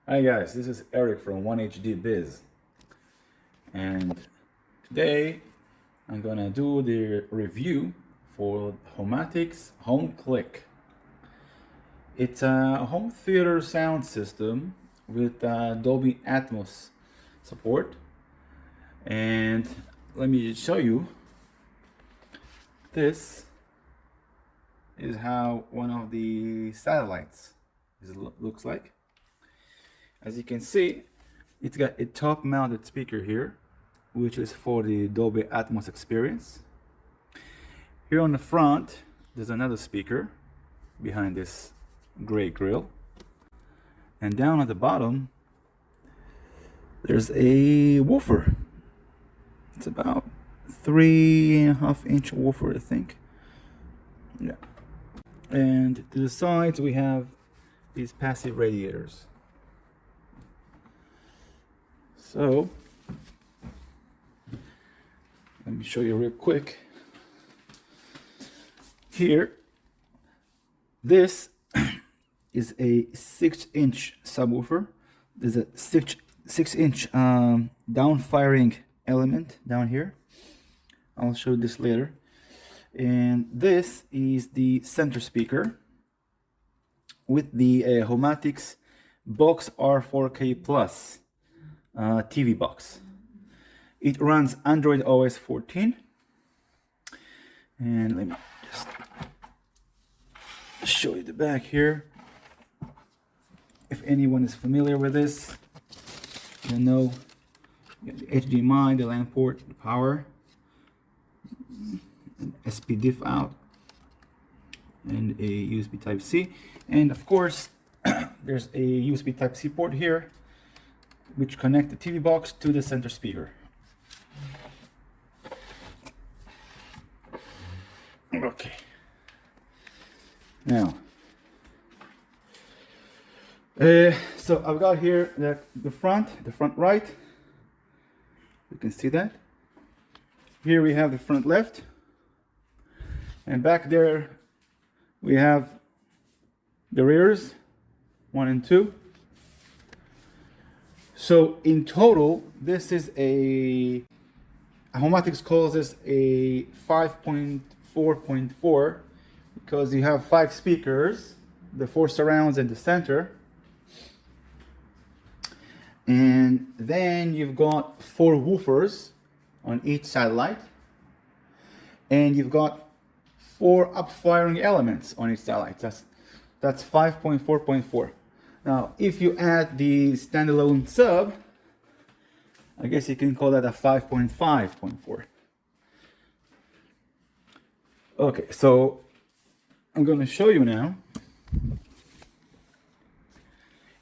Hi guys, this is Eric from 1HD Biz, and today I'm gonna do the review for Homatics Home Click. It's a home theater sound system with Dolby Atmos support, and let me show you. This is how one of the satellites looks like. As you can see, it's got a top mounted speaker here, which is for the Dolby Atmos experience. Here on the front, there's another speaker behind this gray grill. And down at the bottom, there's a woofer. It's about 3.5-inch woofer, I think. Yeah. And to the sides, we have these passive radiators. So, let me show you real quick. Here, this is a 6-inch subwoofer. There's a 6-inch down-firing element down here. I'll show you this later. And this is the center speaker with the Homatics Box R4K Plus TV box. It runs Android OS 14. And let me just show you the back here. If anyone is familiar with this, you know, you got the HDMI, the LAN port, the power, an SP diff out, and a USB Type-C. And of course, there's a USB Type-C port here, which connect the TV box to the center speaker. Okay. Now, so I've got here the front right. You can see that. Here we have the front left, and back there we have the rears, 1 and 2. So in total, this is Homatics calls this a 5.4.4 because you have 5 speakers, the 4 surrounds in the center. And then you've got 4 woofers on each satellite. And you've got 4 up-firing elements on each satellite. That's 5.4.4. Now, if you add the standalone sub, I guess you can call that a 5.5.4. Okay, so I'm going to show you now.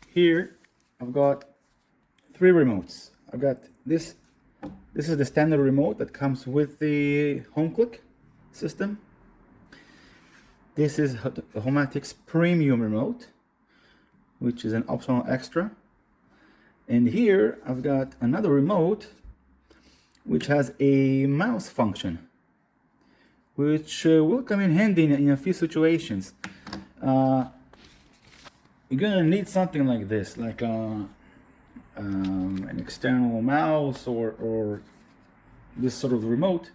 Here, I've got 3 remotes. I've got this. This is the standard remote that comes with the HomeClick system. This is the Homatics Premium remote, which is an optional extra. And here I've got another remote which has a mouse function, which will come in handy in a few situations. You're gonna need something like this, like an external mouse or this sort of remote.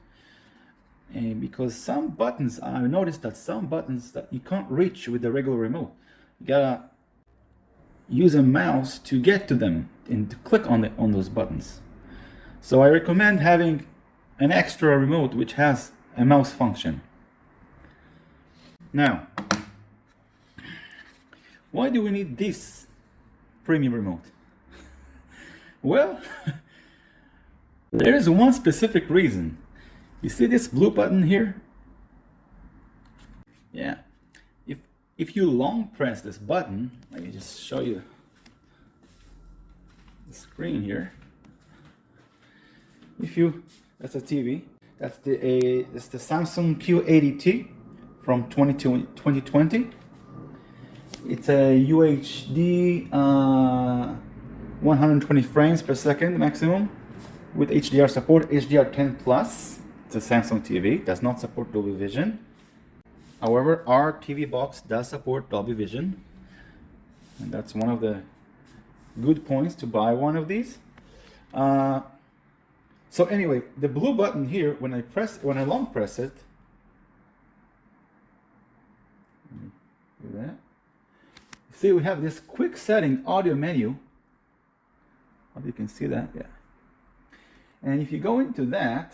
And because some buttons, I noticed that some buttons that you can't reach with the regular remote. You gotta use a mouse to get to them and to click on those buttons. So I recommend having an extra remote which has a mouse function. Now, why do we need this premium remote? Well, there is one specific reason. You see this blue button here? Yeah. If you long press this button, let me just show you the screen here. That's a TV. That's the Samsung Q80T from 2020. It's a UHD 120 frames per second maximum with HDR support, HDR10 plus. It's a Samsung TV, does not support Dolby Vision. However, our TV box does support Dolby Vision, and that's one of the good points to buy one of these. So anyway, the blue button here, when I long press it, do that. See, we have this quick setting audio menu. Hope you can see that, yeah. And if you go into that,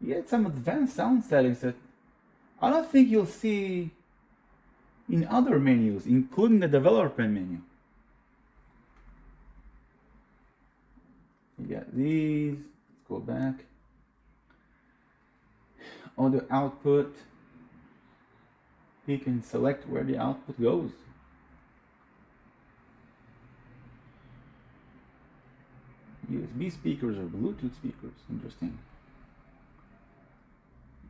you get some advanced sound settings that I don't think you'll see in other menus, including the development menu. You got these. Let's go back. Audio output. You can select where the output goes. USB speakers or Bluetooth speakers. Interesting.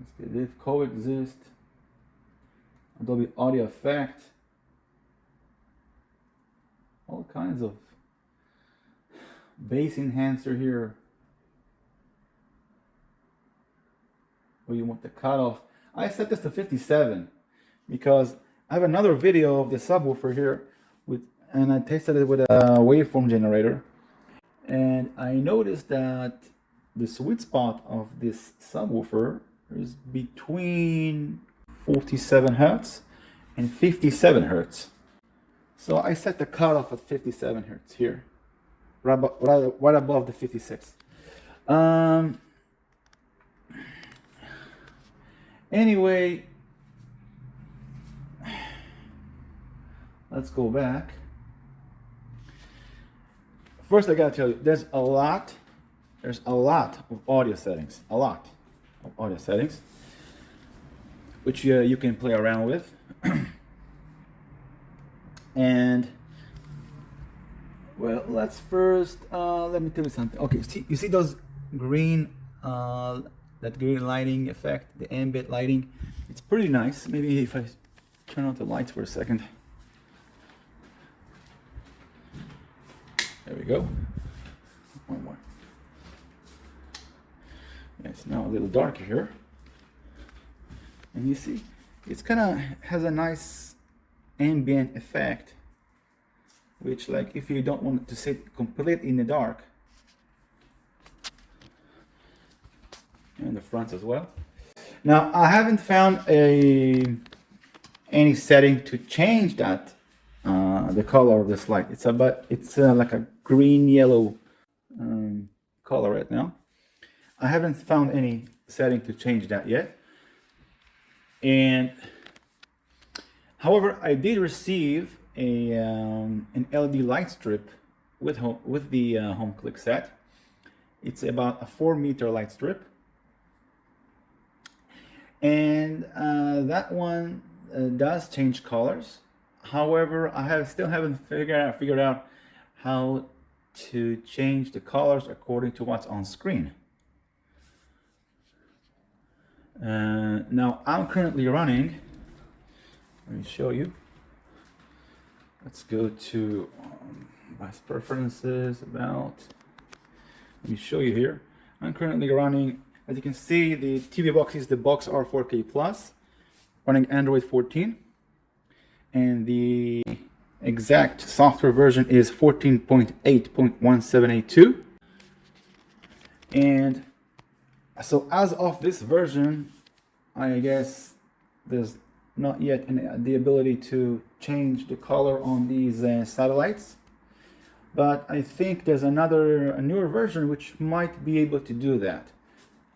Let's get if coexist. Dolby audio effect. All kinds of bass enhancer here. Where you want the cutoff. I set this to 57 because I have another video of the subwoofer here and I tested it with a waveform generator. And I noticed that the sweet spot of this subwoofer is between 47 hertz and 57 hertz. So I set the cutoff at 57 hertz here, right above the 56. Anyway, let's go back. First, I gotta tell you, there's a lot of audio settings, which you can play around with. And well, let's first let me tell you something. Okay, you see those green that green lighting effect, the ambient lighting? It's pretty nice. Maybe if I turn on the lights for a second. There we go. One more. Yeah, it's now a little darker here. And you see, it's kind of has a nice ambient effect, which, like, if you don't want to sit completely in the dark, and the front as well. Now, I haven't found any setting to change that the color of this light. It's like a green yellow color right now. I haven't found any setting to change that yet. And however, I did receive an LED light strip with the home click set. It's about a 4-meter light strip, and that one does change colors. However, I still haven't figured out how to change the colors according to what's on screen. Now I'm currently running. Let me show you. Let's go to device preferences, about. Let me show you here. I'm currently running, as you can see, the TV box is the Box R4K Plus, running Android 14. And the exact software version is 14.8.1782. And so as of this version, I guess there's not yet the ability to change the color on these satellites. But I think there's a newer version which might be able to do that.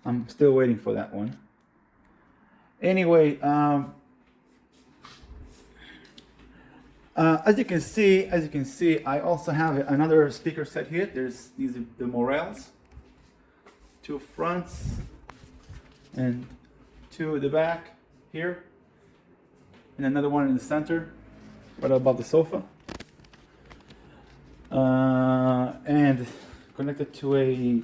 I'm still waiting for that one. Anyway, as you can see, I also have another speaker set here. These are the Morels, 2 fronts and 2 at the back here, and another one in the center, right above the sofa, and connected to a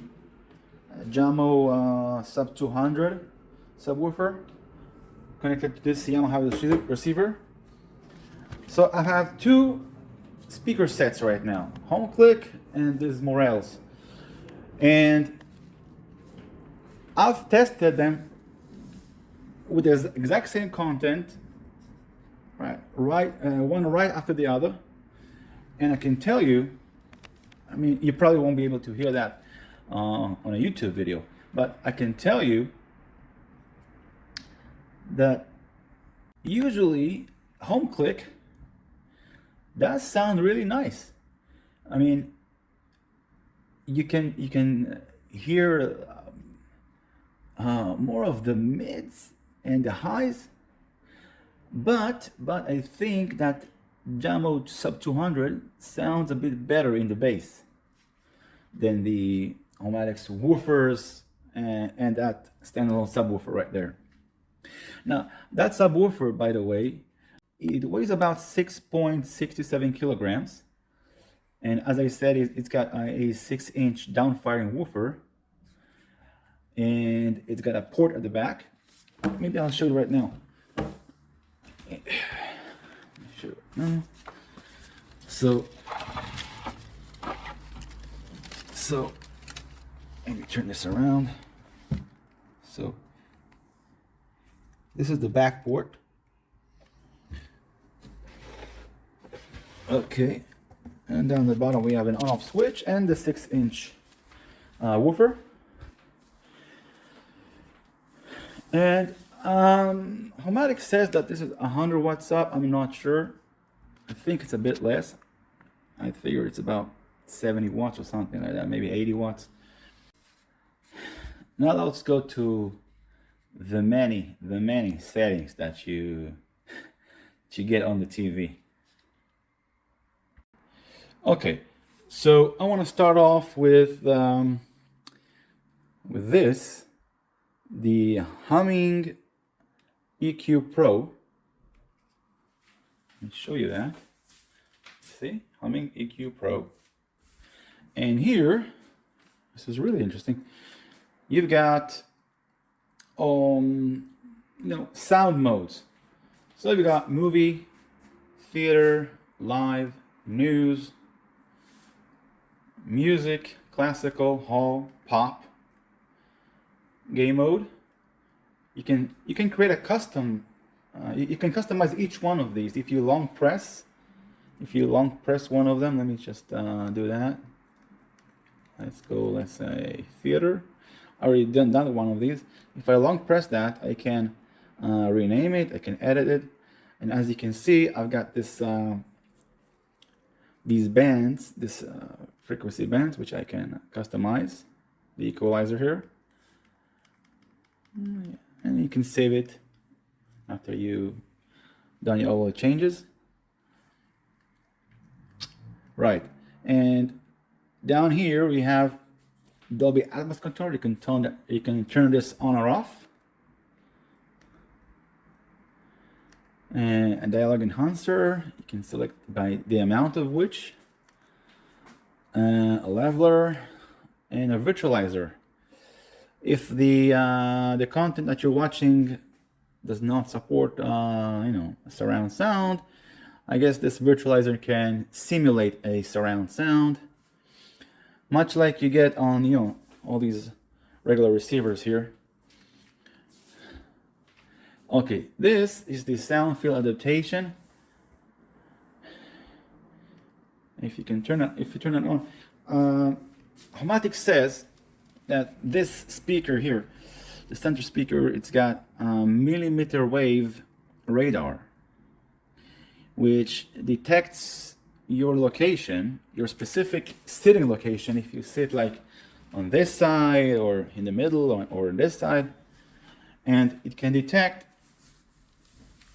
Jamo Sub 200 subwoofer, connected to this Yamaha receiver. So I have 2 speaker sets right now, home click and this Morels, and I've tested them with the exact same content, one right after the other, and I can tell you I mean, you probably won't be able to hear that on a YouTube video, but I can tell you that usually home click does sound really nice. I mean, you can hear more of the mids and the highs, but I think that Jamo sub 200 sounds a bit better in the bass than the Homatics woofers and that standalone subwoofer right there. Now, that subwoofer, by the way, it weighs about 6.67 kilograms. And as I said, it's got a 6-inch downfiring woofer. And it's got a port at the back. Maybe I'll show you right now. So let me turn this around. So this is the back port. Okay, and down the bottom we have an on-off switch and the 6-inch woofer. And Homatics says that this is 100 watts up. I'm not sure. I think it's a bit less. I figure it's about 70 watts or something like that, maybe 80 watts. Now let's go to the many settings that you get on the TV. Okay, so I want to start off with this, the Humming EQ Pro. Let me show you that. See, Humming EQ Pro. And here, this is really interesting. You've got sound modes. So you've got movie, theater, live, news, music, classical, hall, pop, game mode. You can create a custom. You can customize each one of these if you long press. If you long press one of them, let me just do that. Let's go. Let's say theater. I already done one of these. If I long press that, I can rename it. I can edit it, and as you can see, I've got this these bands, this frequency bands, which I can customize. The equalizer here, and you can save it after you done all the changes. Right, and down here we have Dolby Atmos control. You can turn this on or off. And a dialogue enhancer, you can select by the amount of which, a leveler, and a virtualizer. If the content that you're watching does not support surround sound, I guess this virtualizer can simulate a surround sound, much like you get on all these regular receivers here. Okay, this is the sound field adaptation. If you turn it on, Homatics says that this speaker here, the center speaker, it's got millimeter wave radar, which detects your location, your specific sitting location. If you sit like on this side or in the middle or on this side, and it can detect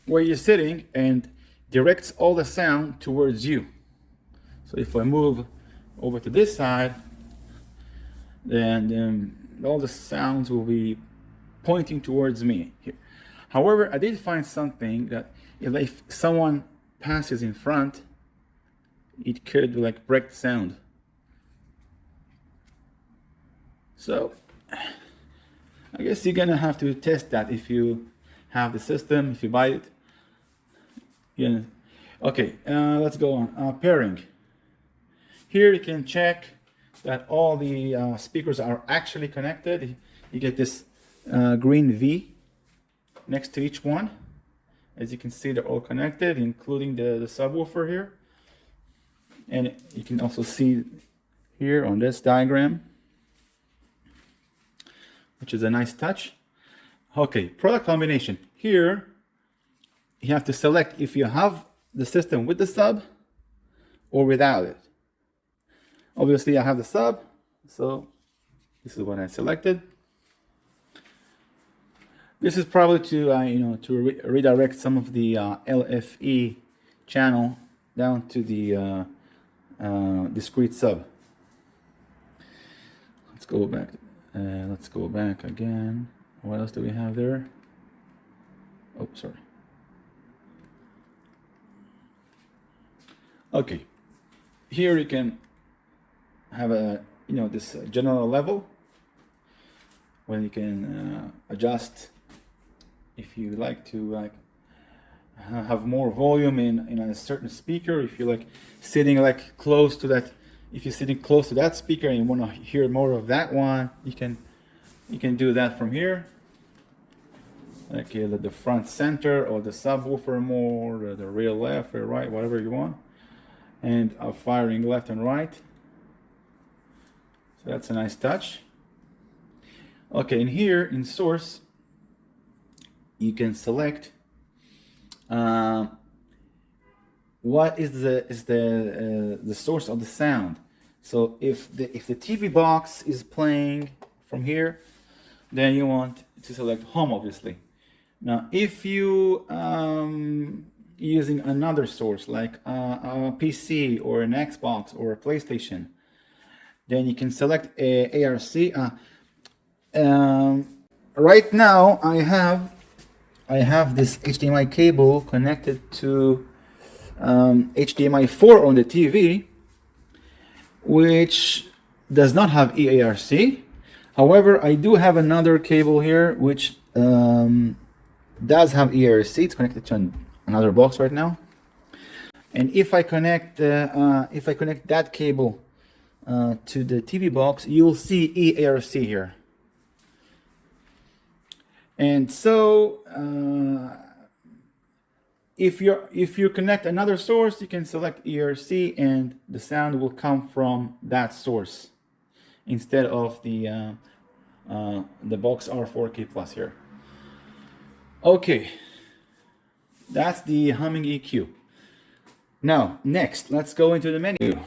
where you're sitting and directs all the sound towards you. So if I move over to this side, then all the sounds will be pointing towards me here. However, I did find something that if someone passes in front, it could like break the sound. So I guess you're gonna have to test that if you have the system, if you buy it. Yeah. Okay, let's go on. Pairing. Here you can check that all the speakers are actually connected. You get this green V next to each one. As you can see, they're all connected, including the subwoofer here. And you can also see here on this diagram, which is a nice touch. Okay, product combination. Here, you have to select if you have the system with the sub or without it. Obviously, I have the sub, so this is what I selected. This is probably to redirect some of the LFE channel down to the discrete sub. Let's go back. Let's go back again. What else do we have there? Oh, sorry. Okay, here you can have a this general level when you can adjust if you like to have more volume in a certain speaker. If you're sitting close to that, if you're sitting close to that speaker and you want to hear more of that one, you can do that from here. Okay, the front center or the subwoofer more, the rear left or right, whatever you want, and firing left and right. So that's a nice touch. Okay, and here in source, you can select what is the source of the sound. So if the TV box is playing from here, then you want to select home, obviously. Now, if you using another source like a PC or an Xbox or a PlayStation, then you can select a ARC. Right now, I have this HDMI cable connected to HDMI 4 on the TV, which does not have EARC. However, I do have another cable here which does have EARC. It's connected to another box right now. And if I connect that cable to the TV box, you'll see EARC here. And so if you connect another source, you can select ERC and the sound will come from that source instead of the box R4K Plus here. Okay, that's the humming EQ. Now, next, let's go into the menu.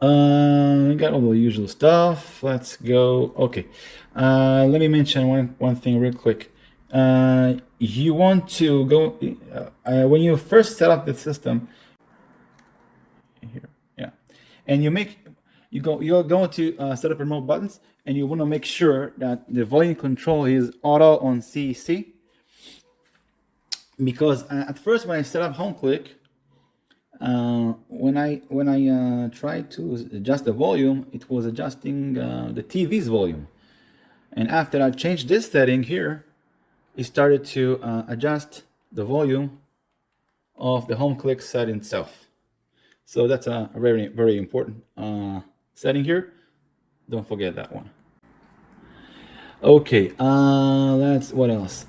We got all the usual stuff. Let's go. Okay, let me mention one thing real quick. You want to go when you first set up the system here, yeah, and you're going to set up remote buttons, and you want to make sure that the volume control is auto on CEC, because at first when I set up HomeClick, when I tried to adjust the volume, it was adjusting the TV's volume, and after I changed this setting here, it started to adjust the volume of the HomeClick set itself. So that's a very, very important setting here. Don't forget that one. Okay, let's, what else?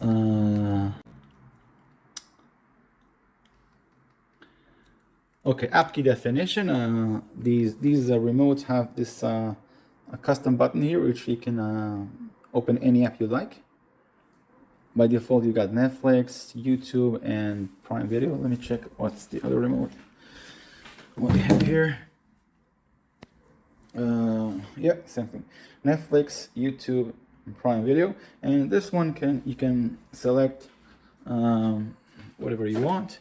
Okay, app key definition. These remotes have this a custom button here, which you can open any app you like. By default, you got Netflix, YouTube, and Prime Video. Let me check what's the other remote. What we have here. Yeah, same thing. Netflix, YouTube, and Prime Video. And this one you can select whatever you want.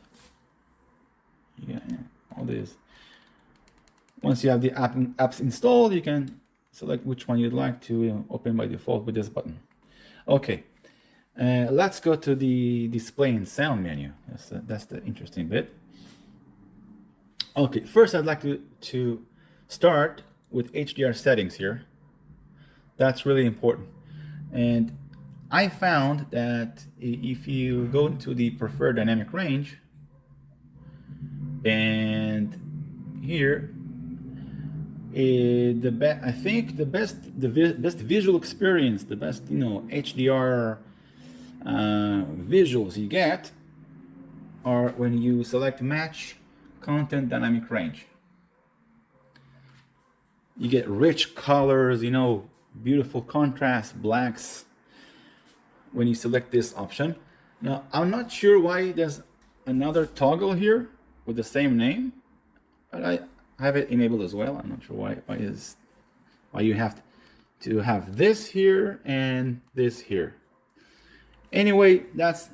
Yeah, all this. Once you have the apps installed, you can select which one you'd like to open by default with this button. Okay. Let's go to the display and sound menu. That's the interesting bit. Okay, first I'd like to start with HDR settings here. That's really important. And I found that if you go into the preferred dynamic range, and here, I think the best visual experience, the best HDR visuals you get are when you select match content dynamic range. You get rich colors, you know, beautiful contrast, blacks when you select this option. Now, I'm not sure why there's another toggle here with the same name, but I have it enabled as well. I'm not sure why you have to have this here and this here. Anyway, that's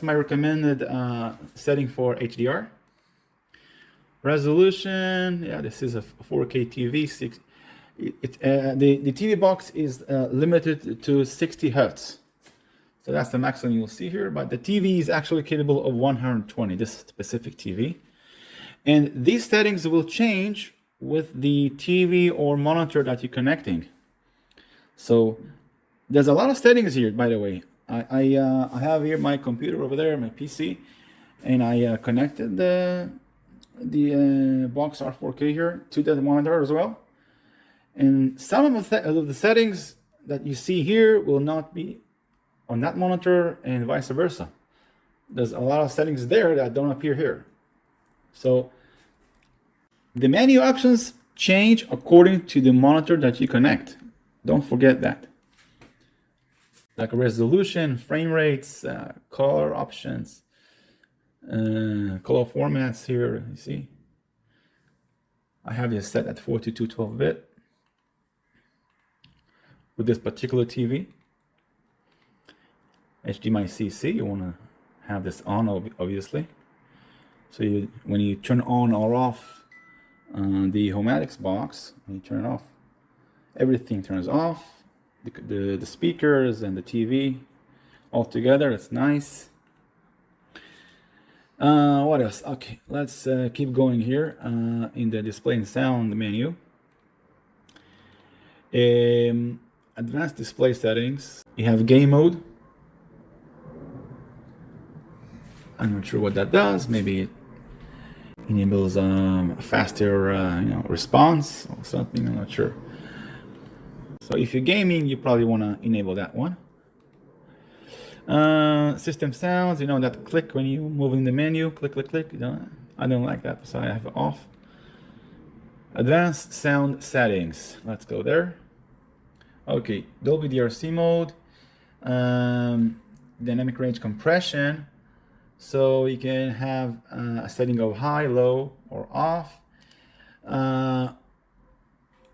my recommended setting for HDR. Resolution, yeah, this is a 4K TV. The TV box is limited to 60 Hertz. So that's the maximum you'll see here, but the TV is actually capable of 120, this specific TV. And these settings will change with the TV or monitor that you're connecting. So there's a lot of settings here, by the way. I have here my computer over there, my PC, and I connected the Box R4K here to the monitor as well. And some of the settings that you see here will not be on that monitor and vice versa. There's a lot of settings there that don't appear here. So the menu options change according to the monitor that you connect. Don't forget that. Like resolution, frame rates, color options, color formats here, you see. I have this set at 42 12-bit with this particular TV. HDMI CC, you want to have this on, obviously. So when you turn on or off the Homatics box, when you turn it off, everything turns off. The speakers and the TV all together. It's nice. What else? Okay, let's keep going here in the display and sound menu. Advanced display settings. You have game mode. I'm not sure what that does. Maybe it enables a faster response or something. I'm not sure. So if you're gaming, you probably want to enable that one. System sounds, you know, that click when you move in the menu, click, click, click. I don't like that, so I have it off. Advanced sound settings. Let's go there. Okay, Dolby DRC mode. Dynamic range compression. So you can have a setting of high, low, or off.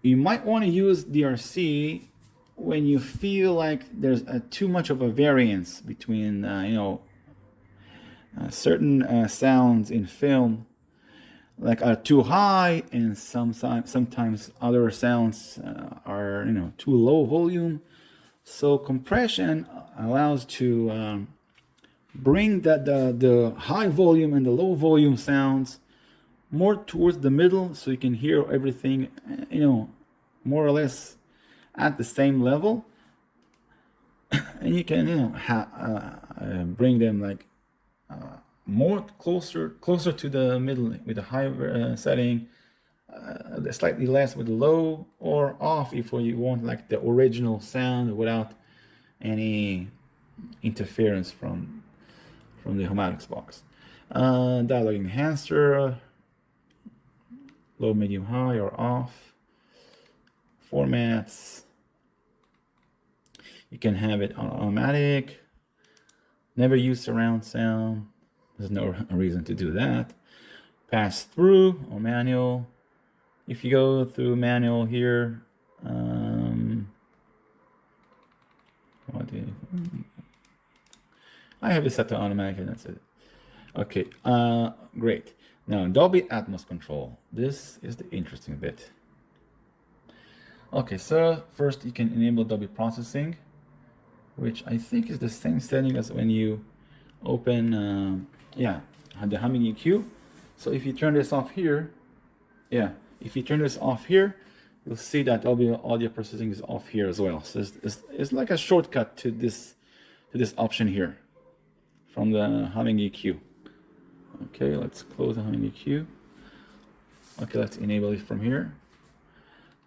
You might want to use DRC when you feel like there's too much of a variance between certain sounds in film, like are too high, and sometimes other sounds are too low volume. So compression allows to bring the high volume and the low volume sounds more towards the middle, so you can hear everything, more or less at the same level, and you can, bring them like more closer to the middle with the high setting, slightly less with the low, or off if you want like the original sound without any interference from the Homatics box. Dialogue enhancer. Low, medium, high, or off. Formats. You can have it on automatic. Never use surround sound. There's no reason to do that. Pass through or manual. If you go through manual here, I have it set to automatic and that's it. Okay, great. Now, Dolby Atmos control. This is the interesting bit. Okay, so first you can enable Dolby processing, which I think is the same setting as when you open, the humming EQ. So if you turn this off here, you'll see that Dolby audio processing is off here as well. So it's like a shortcut to this option here from the humming EQ. Okay, let's close the humming EQ. Okay, let's enable it from here.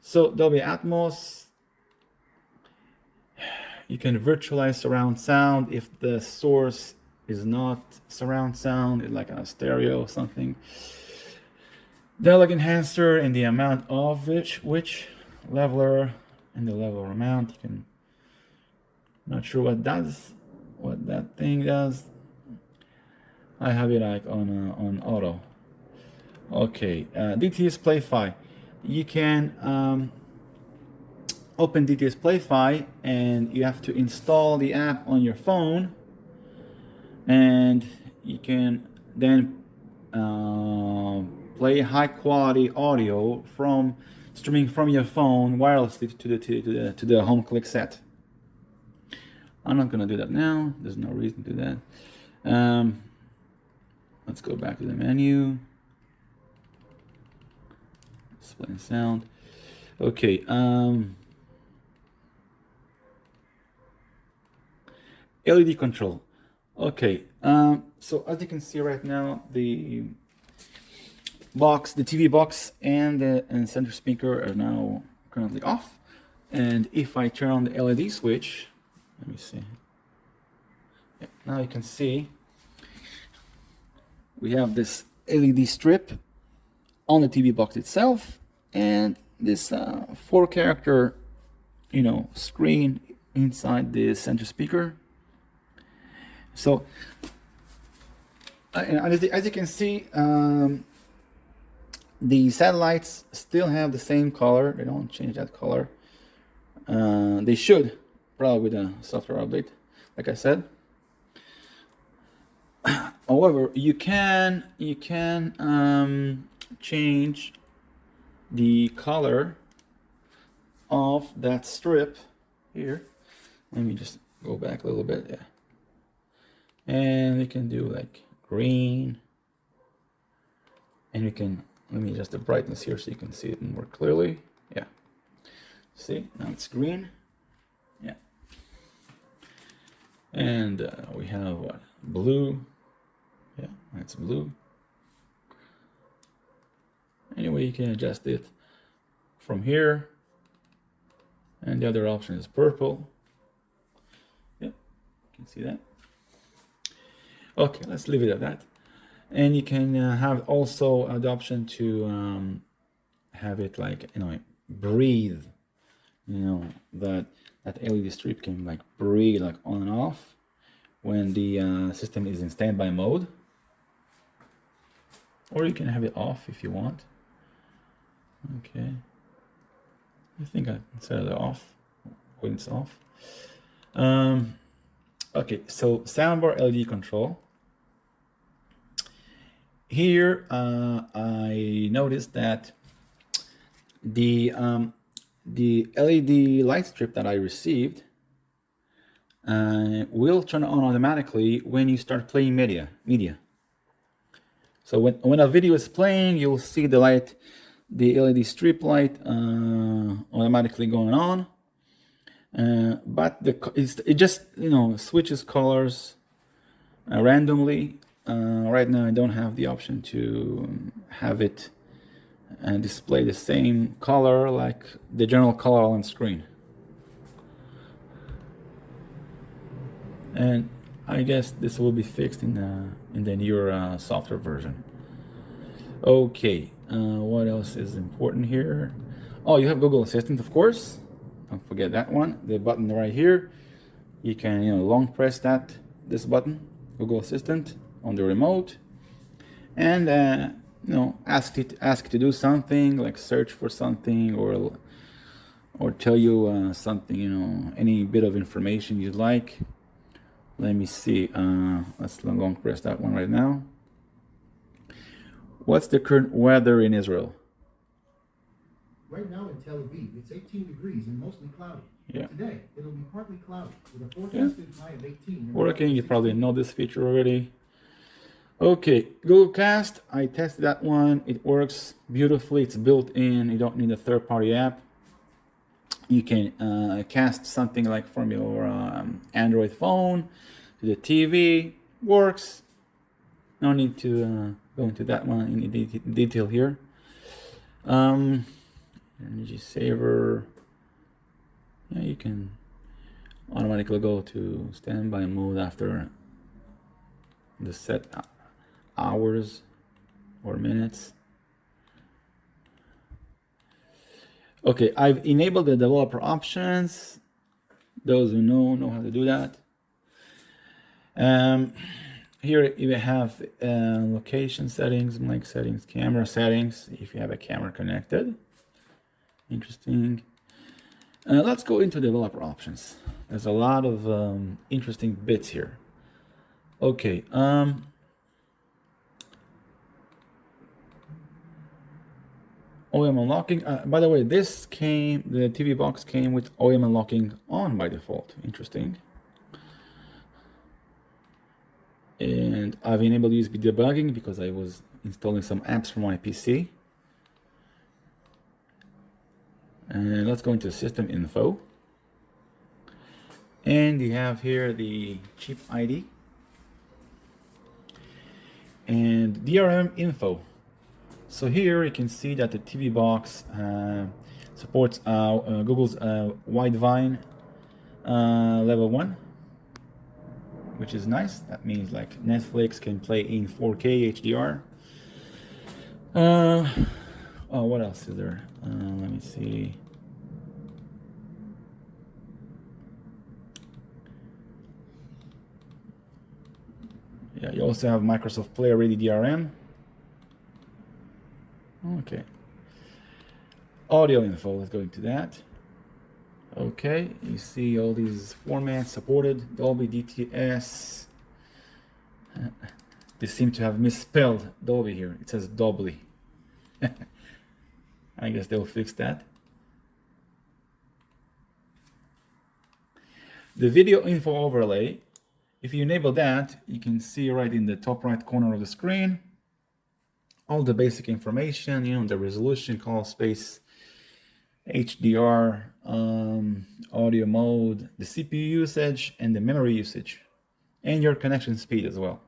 So Dolby Atmos, you can virtualize surround sound if the source is not surround sound, like a stereo or something. dialogue enhancer and the amount of which leveler and the leveler amount. You can, not sure what that thing does. I have it like on auto. Okay, DTS Play-Fi. You can open DTS Play-Fi and you have to install the app on your phone, and you can then play high quality audio from streaming from your phone wirelessly to the home click set. I'm not gonna do that now. There's no reason to do that. Let's go back to the menu. Display and sound. Okay. LED control. Okay. So as you can see right now, the TV box and the center speaker are now currently off. And if I turn on the LED switch, let me see. Yeah, now you can see we have this LED strip on the TV box itself, and this 4-character, screen inside the center speaker. So, as you can see, the satellites still have the same color. They don't change that color. They should, probably with a software update, like I said. However, you can change the color of that strip here. Let me just go back a little bit. Yeah. And you can do like green, and you can, let me adjust the brightness here so you can see it more clearly. Yeah, see, now it's green. Yeah, and we have what, blue. Yeah, that's blue. Anyway, you can adjust it from here, and the other option is purple. Yeah, you can see that. Okay, let's leave it at that. And you can have also the option to have it like, breathe. That LED strip can like breathe like on and off when the system is in standby mode. Or you can have it off if you want. Okay. I think I can set it off when it's off. Okay, so soundbar LED control. Here, I noticed that the LED light strip that I received will turn on automatically when you start playing media. So when a video is playing, you'll see the light, the LED strip light, automatically going on. But it just switches colors randomly. Right now I don't have the option to have it display the same color like the general color on screen. And I guess this will be fixed in the newer software version. Okay, what else is important here? Oh, you have Google Assistant, of course. Don't forget that one. The button right here. You can long press this button, Google Assistant, on the remote, and ask it to do something like search for something or tell you something, any bit of information you'd like. Let me see. Let's long press that one right now. What's the current weather in Israel? Right now in Tel Aviv, it's 18 degrees and mostly cloudy. Yeah. Today, it'll be partly cloudy with a forecasted high of 18. Working, you probably know this feature already. Okay, Google Cast, I tested that one. It works beautifully. It's built in. You don't need a third-party app. You can cast something like from your Android phone to the TV. Works. No need to go into that one in detail here. Energy saver. Yeah, you can automatically go to standby mode after the set hours or minutes. Okay, I've enabled the developer options. Those who know how to do that. Here you have location settings, mic settings, camera settings, if you have a camera connected. Interesting. Let's go into developer options. There's a lot of interesting bits here. Okay. OEM unlocking. By the way, the TV box came with OEM unlocking on by default. Interesting. And I've enabled USB debugging because I was installing some apps from my PC. And let's go into system info. And you have here the chip ID and DRM info. So here you can see that the TV box supports Google's Widevine level 1, which is nice. That means like Netflix can play in 4K HDR. Oh, what else is there? Let me see. Yeah, you also have Microsoft Play Ready DRM. Okay. Audio info, let's go into that. Okay, you see all these formats supported. Dolby DTS. They seem to have misspelled Dolby here. It says Dolby. I guess they'll fix that. The video info overlay, if you enable that, you can see right in the top right corner of the screen all the basic information, you know, the resolution, call space, HDR, audio mode, the CPU usage, and the memory usage, and your connection speed as well.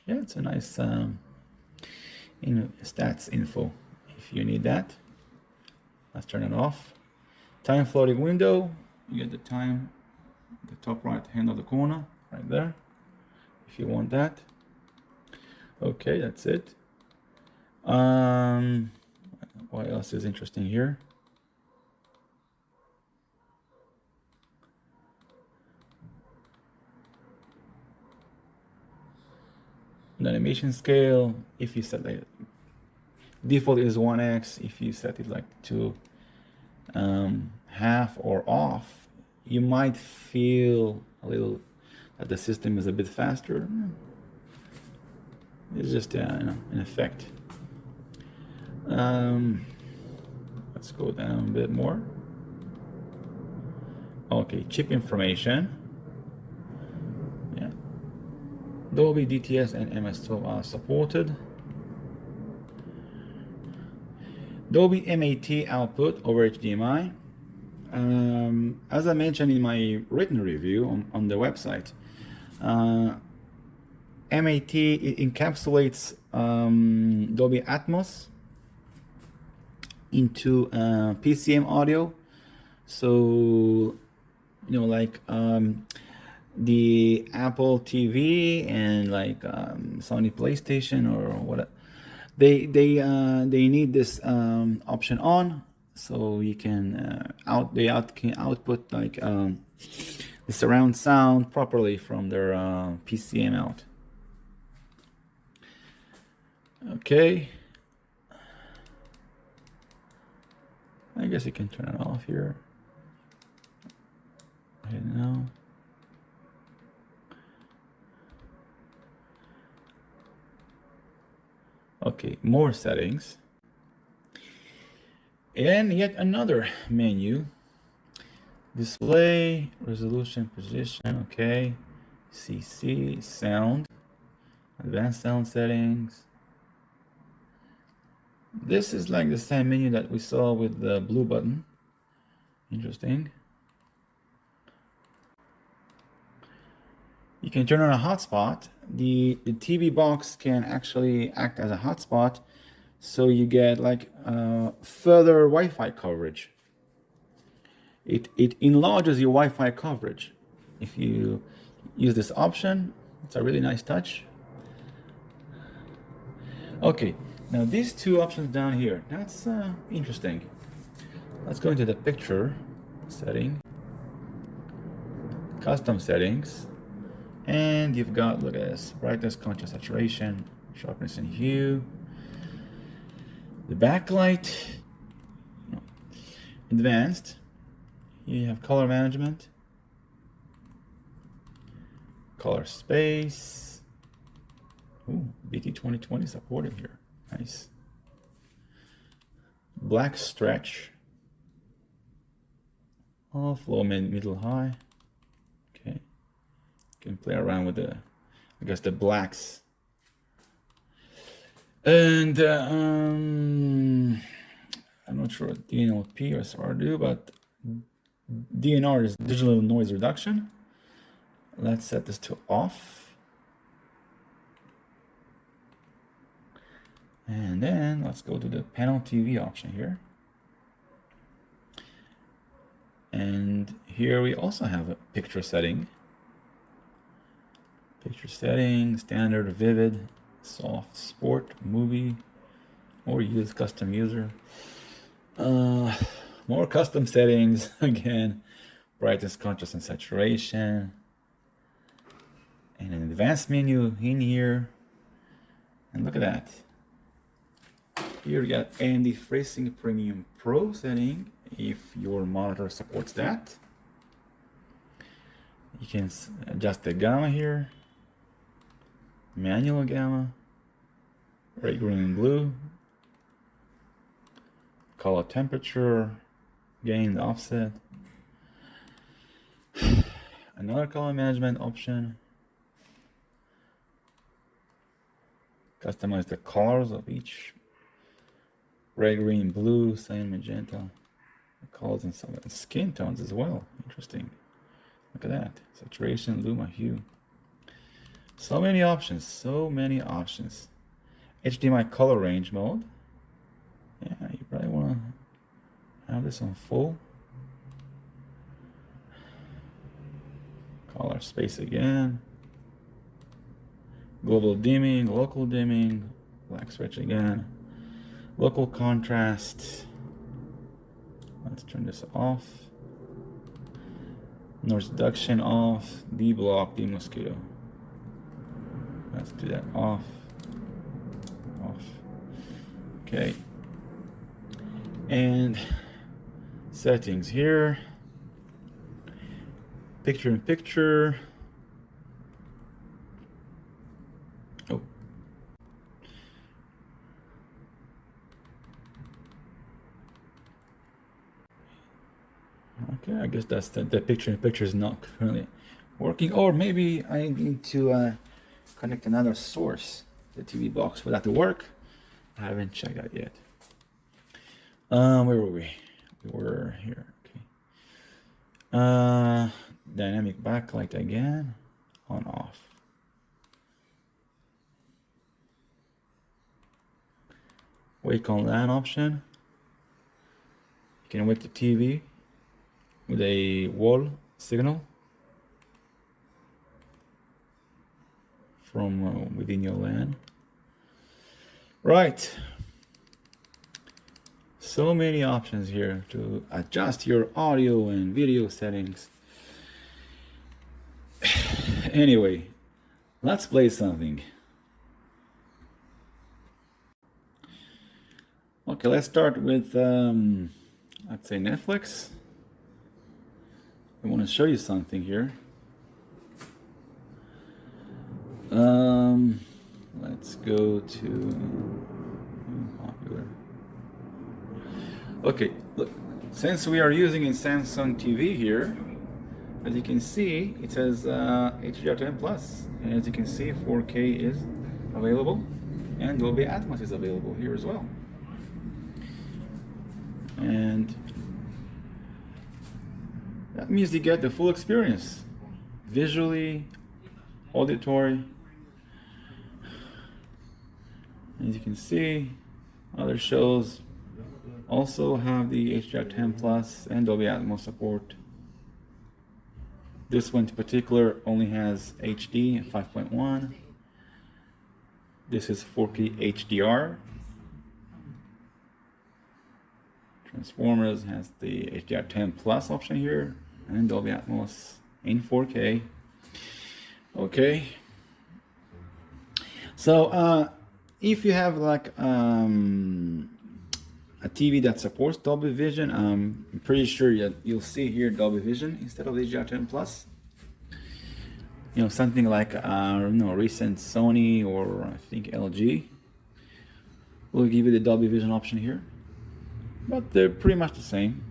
Yeah, it's a nice stats info if you need that. Let's turn it off. Time floating window, you get the time, the top right hand of the corner, right there, if you want that. Okay, that's it. What else is interesting here? The animation scale, if you set like default is 1x, if you set it like to half or off, you might feel a little that the system is a bit faster. It's just an effect. Let's go down a bit more. Okay, chip information. Yeah, Dolby DTS and MS12 are supported. Dolby MAT output over HDMI. As I mentioned in my written review on the website, MAT encapsulates Dolby Atmos into PCM audio. So, you know, like the Apple TV and like Sony PlayStation or whatever, they need this option on, so you can can output like the surround sound properly from their PCM out. Okay, I guess you can turn it off here. Okay, now. Okay, more settings. And yet another menu. Display, resolution, position, okay. CC, sound, advanced sound settings. This is like the same menu that we saw with the blue button. Interesting. You can turn on a hotspot. The TV box can actually act as a hotspot, so you get like further Wi-Fi coverage. It enlarges your Wi-Fi coverage. If you use this option, it's a really nice touch. Okay, now these two options down here, that's interesting. Let's go into the picture setting, custom settings, and you've got, look at this, brightness, contrast, saturation, sharpness and hue, the backlight, advanced, you have color management, color space. Ooh, BT 2020 supported here. Nice. Black stretch. Off, low, mid, middle, high. Okay. You can play around with the, I guess, the blacks. And I'm not sure what DNLP or SR do, but DNR is digital noise reduction. Let's set this to off. And then let's go to the panel TV option here. And here we also have a picture setting. Picture setting, standard, vivid, soft, sport, movie, or use custom user. More custom settings, again, brightness, contrast, and saturation. And an advanced menu in here. And look at that. Here we got AMD FreeSync Premium Pro setting, if your monitor supports that. You can adjust the gamma here, manual gamma, red, green, and blue, color temperature, gain, offset, another color management option, customize the colors of each, red, green, blue, cyan, magenta, colors and some skin tones as well. Interesting. Look at that. Saturation, luma, hue. So many options. So many options. HDMI color range mode. Yeah, you probably want to have this on full. Color space again. Global dimming, local dimming, black switch again. Local contrast. Let's turn this off. Noise reduction off. D-block, D-mosquito. Let's do that off. Off. Okay. And settings here. Picture in picture. Oh. Okay, I guess that's the picture in picture is not currently working. Or maybe I need to connect another source, the TV box, for that to work. I haven't checked that yet. Where were we? We were here. Okay. Dynamic backlight again. On off. Wake on LAN option. You can wake the TV with a wall signal from within your LAN. Right. So many options here to adjust your audio and video settings. Anyway, let's play something. Okay, let's start with, let's say Netflix. I want to show you something here. Let's go to popular. Okay, look, since we are using a Samsung TV here, as you can see, it says HDR10 Plus, and as you can see, 4K is available, and Dolby Atmos is available here as well. And that means you get the full experience, visually, auditory. As you can see, other shows also have the HDR10 Plus and Dolby Atmos support. This one in particular only has HD 5.1. This is 4K HDR. Transformers has the HDR10 Plus option here, and Dolby Atmos in 4K. Okay. So if you have like a TV that supports Dolby Vision, I'm pretty sure you'll see here Dolby Vision instead of HDR10 Plus. You know, something like recent Sony or I think LG will give you the Dolby Vision option here, but they're pretty much the same.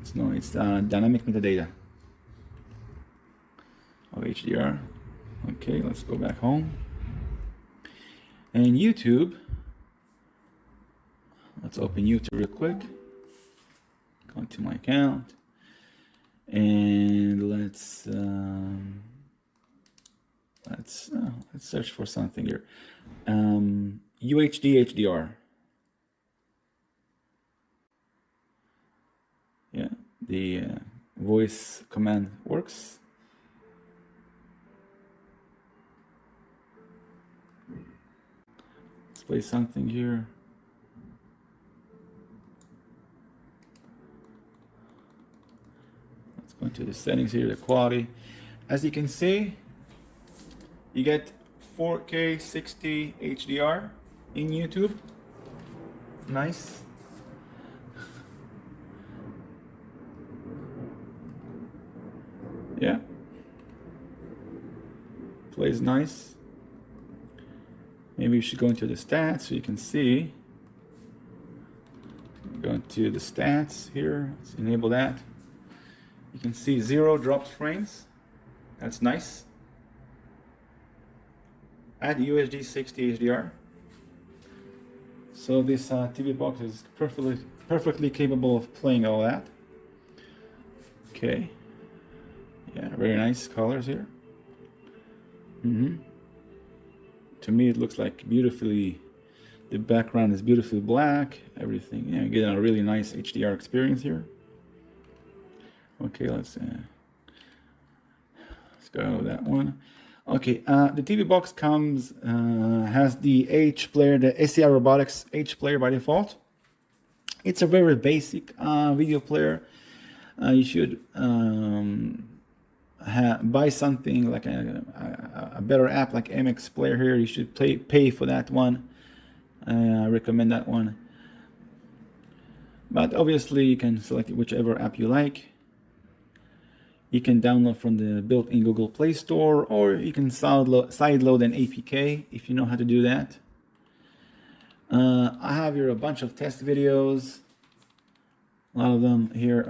It's dynamic metadata of HDR. Okay, let's go back home. And YouTube, let's open YouTube real quick. Go into my account, and let's search for something here. UHD HDR. Yeah, the voice command works. Let's play something here. Let's go into the settings here, the quality. As you can see, you get 4K 60 HDR in YouTube. Nice. Yeah. Plays nice. Maybe we should go into the stats so you can see. Go into the stats here. Let's enable that. You can see 0 dropped frames. That's nice. Add UHD 60 HDR. So this TV box is perfectly capable of playing all that. Okay. Yeah, very nice colors here. To me, it looks like beautifully. The background is beautifully black. Everything. Yeah, getting a really nice HDR experience here. Okay, let's go with that one. Okay, the TV box comes has the H player, the SCI Robotics H player by default. It's a very basic video player. You should buy something like a better app like MX Player here. You should pay for that one. I recommend that one. But obviously you can select whichever app you like. You can download from the built-in Google Play Store, or you can sideload an APK if you know how to do that. I have here a bunch of test videos, a lot of them here.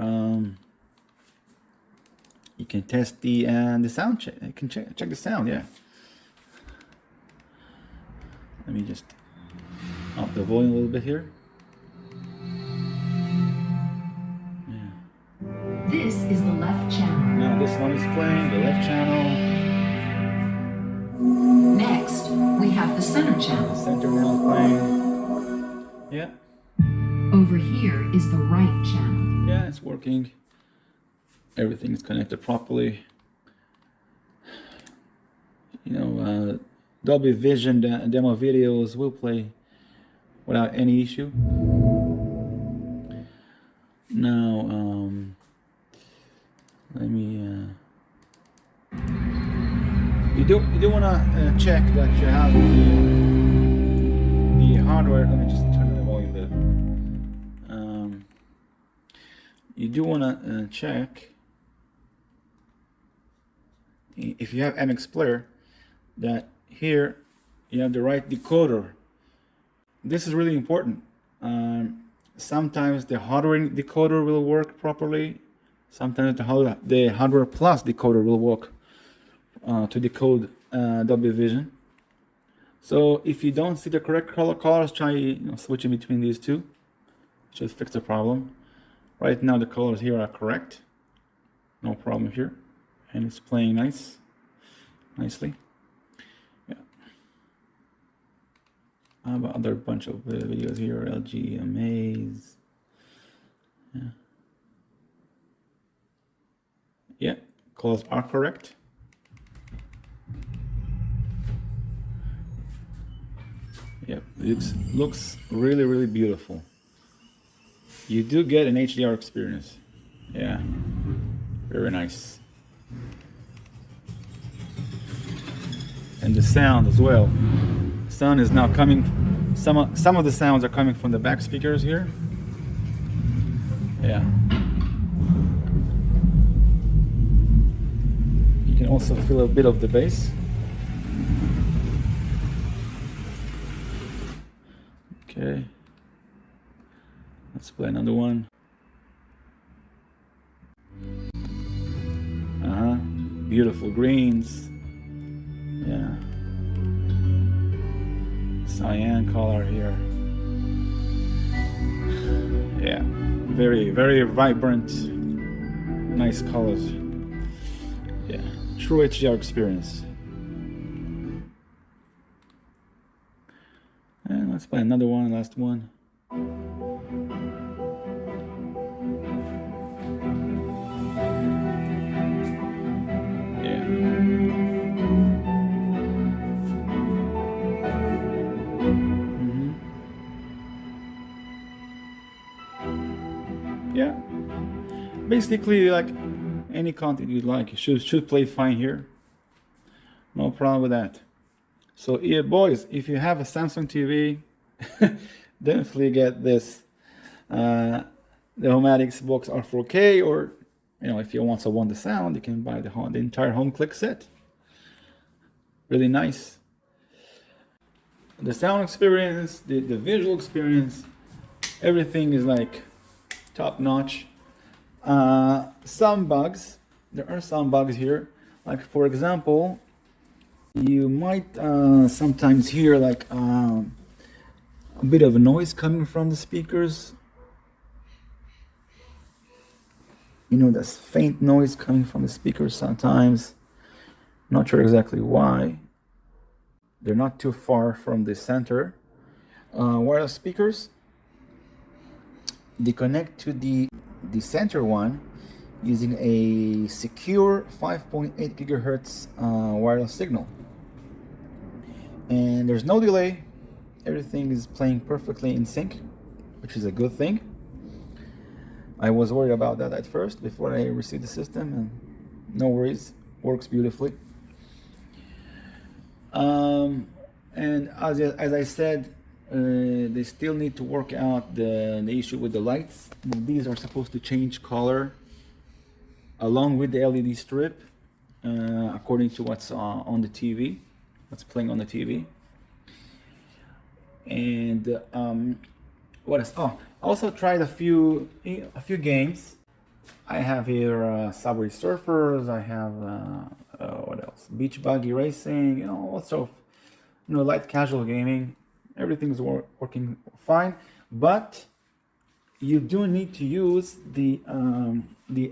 You can test the sound check. You can check the sound. Yeah. Let me just up the volume a little bit here. Yeah. This is the left channel. Now this one is playing the left channel. Next, we have the center channel. The center one is playing. Yeah. Over here is the right channel. Yeah, it's working. Everything is connected properly. You know, Dolby Vision demo videos will play without any issue. Now, let me. You do want to check that you have the hardware. Let me just turn the volume a bit. You do want to check if you have MX Player that here you have the right decoder. This is really important. Sometimes the hardware decoder will work properly. Sometimes the hardware plus decoder will work to decode Dolby Vision. So if you don't see the correct colors, try switching between these two. Should fix the problem. Right now the colors here are correct. No problem here. And it's playing nicely. Yeah. I have another bunch of videos here. LG Amaze. Yeah. Yeah, colors are correct. Yep, it looks really beautiful. you do get an HDR experience. Yeah, very nice. And the sound as well. Sound is now coming. Some of the sounds are coming from the back speakers here. Yeah. You can also feel a bit of the bass. Okay. Let's play another one. Beautiful greens. Yeah. Cyan color here. Yeah. Very, very vibrant. Nice colors. Yeah. True HDR experience. And let's play another one, last one. Yeah, basically like any content you'd like, it should play fine here. No problem with that. So yeah, boys, if you have a Samsung TV, definitely get this. The Homatics box R4K, or if you also want the sound, you can buy the entire home click set. Really nice. The sound experience, the visual experience, everything is like top notch. Some bugs, there are some bugs here. Like for example, you might sometimes hear like a bit of noise coming from the speakers. There's faint noise coming from the speakers sometimes. Not sure exactly why. They're not too far from the center. Wireless speakers, they connect to the center one using a secure 5.8 gigahertz wireless signal. And there's no delay. Everything is playing perfectly in sync, which is a good thing. I was worried about that at first before I received the system, and no worries, works beautifully. And as I said, they still need to work out the issue with the lights. These are supposed to change color along with the LED strip, according to what's on the TV, what's playing on the TV. And what else? Oh, I also tried a few games. I have here Subway Surfers. I have what else? Beach Buggy Racing. Also, light casual gaming. Everything's working fine, but you do need to use the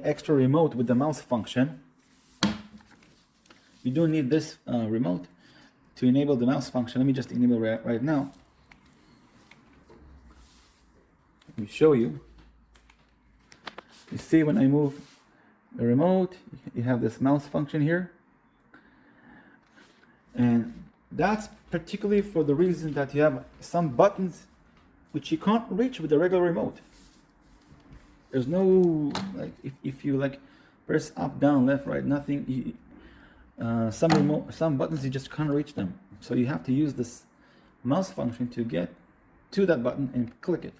extra remote with the mouse function. You do need this remote to enable the mouse function. Let me just enable it right now. Let me show you. You see when I move the remote, you have this mouse function here. And that's particularly for the reason that you have some buttons which you can't reach with the regular remote. There's no, like, if you like press up, down, left, right, nothing. Some buttons you just can't reach them. So you have to use this mouse function to get to that button and click it.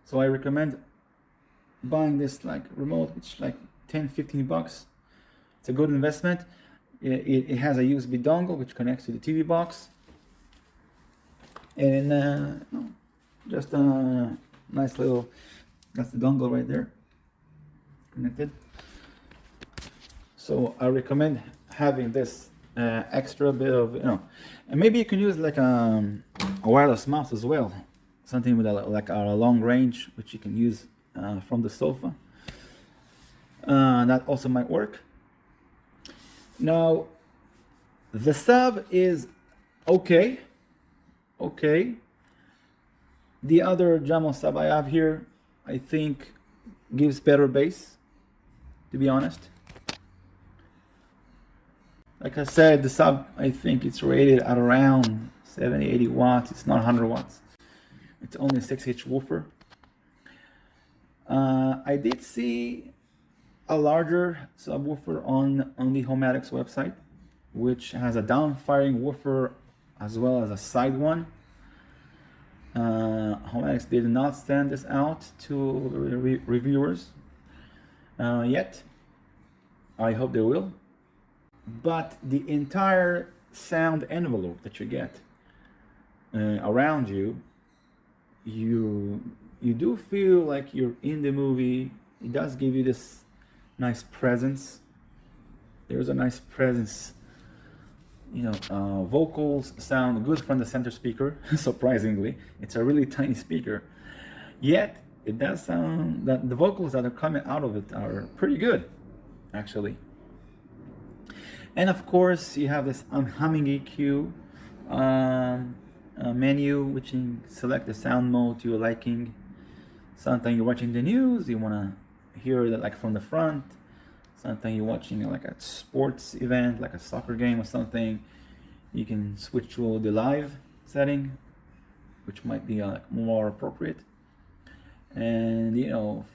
So I recommend buying this remote, which is like 10-15 bucks. It's a good investment. It has a USB dongle which connects to the TV box, and just a nice little, that's the dongle right there, connected. So I recommend having this extra bit of, and maybe you can use like a wireless mouse as well, something with a long range which you can use from the sofa. That also might work. Now, the sub is okay. The other Jamo sub I have here, I think, gives better bass, to be honest. Like I said, the sub, I think it's rated at around 70-80 watts. It's not 100 watts. It's only a 6H woofer. I did see a larger subwoofer on the Homatics website, which has a down-firing woofer as well as a side one. Homatics did not send this out to the reviewers yet. I hope they will. But the entire sound envelope that you get around you, you do feel like you're in the movie. It does give you this nice presence. There's a nice presence. Vocals sound good from the center speaker. Surprisingly, it's a really tiny speaker, yet it does sound that the vocals that are coming out of it are pretty good, actually. And of course, you have this humming EQ menu, which you can select the sound mode you're liking. Sometimes you're watching the news, you want to hear that like from the front. Sometimes you're watching like a sports event, like a soccer game or something. You can switch to the live setting, which might be more appropriate. And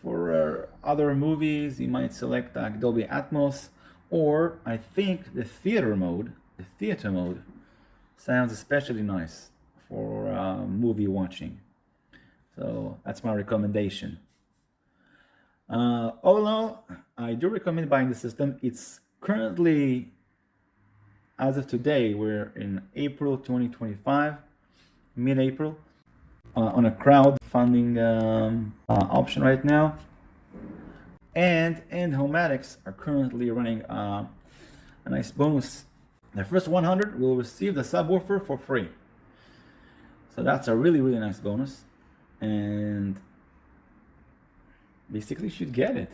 for other movies, you might select like Dolby Atmos, or I think the theater mode sounds especially nice for movie watching. So that's my recommendation. All in all, I do recommend buying the system. It's currently, as of today, we're in April 2025, mid-April, on a crowdfunding option right now. And Homatics are currently running a nice bonus. The first 100 will receive the subwoofer for free. So that's a really, really nice bonus. And basically you should get it.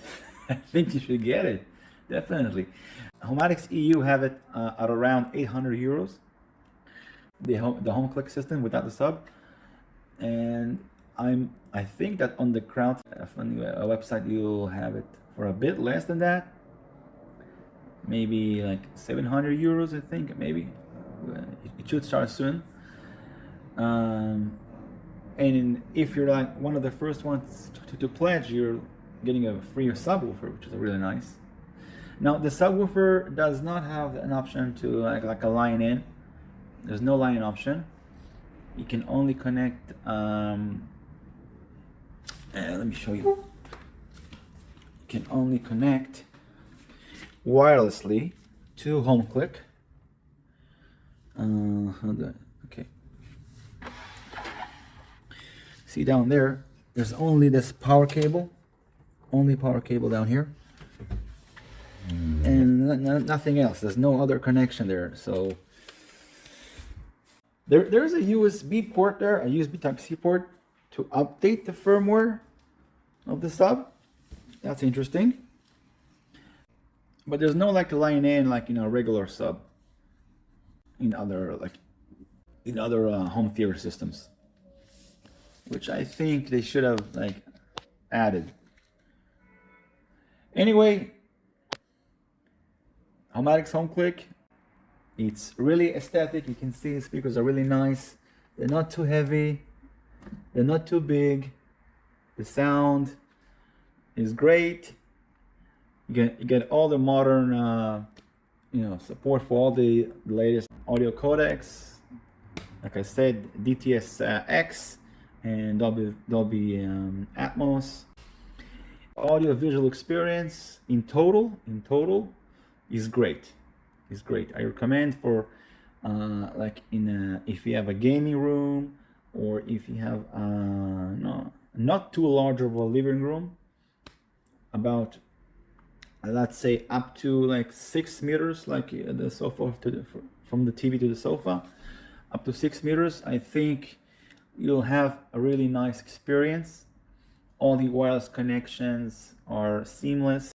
I think you should get it, definitely. Homatics EU have it at around 800 euros, the home click system without the sub. And I think that on the crowdfunding website you'll have it for a bit less than that, maybe like 700 euros. I think maybe it should start soon. And if you're like one of the first ones to pledge, you're getting a free subwoofer, which is really nice. Now the subwoofer does not have an option to like a line in. There's no line in option. You can only connect. Let me show you. You can only connect wirelessly to home click. Okay. See down there, there's only this power cable. Only power cable down here. And nothing else. There's no other connection there. So there's a USB port there, a USB Type-C port to update the firmware of the sub. That's interesting. But there's no like line in like a regular sub in other home theater systems, which I think they should have like added. Anyway, Homatics home click, it's really aesthetic. You can see the speakers are really nice. They're not too heavy, they're not too big. The sound is great. You get all the modern support for all the latest audio codecs. Like I said, DTS X and Dolby Atmos. Audio visual experience in total is great. It's great. I recommend for if you have a gaming room, or if you have not too large of a living room, about let's say up to like 6 meters, like the sofa from the TV to the sofa, up to 6 meters. I think you'll have a really nice experience. All the wireless connections are seamless.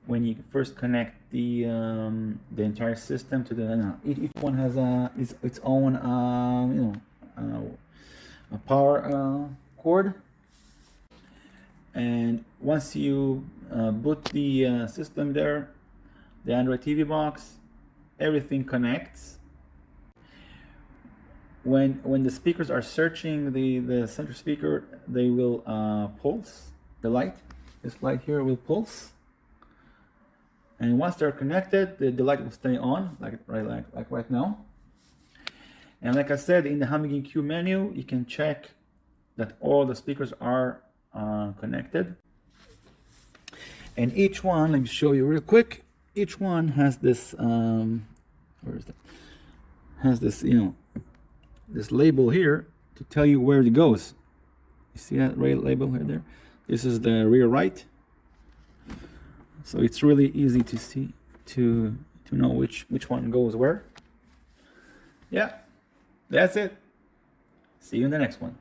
When you first connect the entire system to the each one has its own a power cord, and once you boot the system there, the Android TV box, everything connects. When the speakers are searching the center speaker, they will pulse the light. This light here will pulse. And once they're connected, the light will stay on, like right now. And like I said, in the Humming EQ menu, you can check that all the speakers are connected. And each one, let me show you real quick. Each one has this, where is that? Has this, this label here to tell you where it goes. You see that label right there? This is the rear right. So it's really easy to see, to know which one goes where. Yeah, that's it. See you in the next one.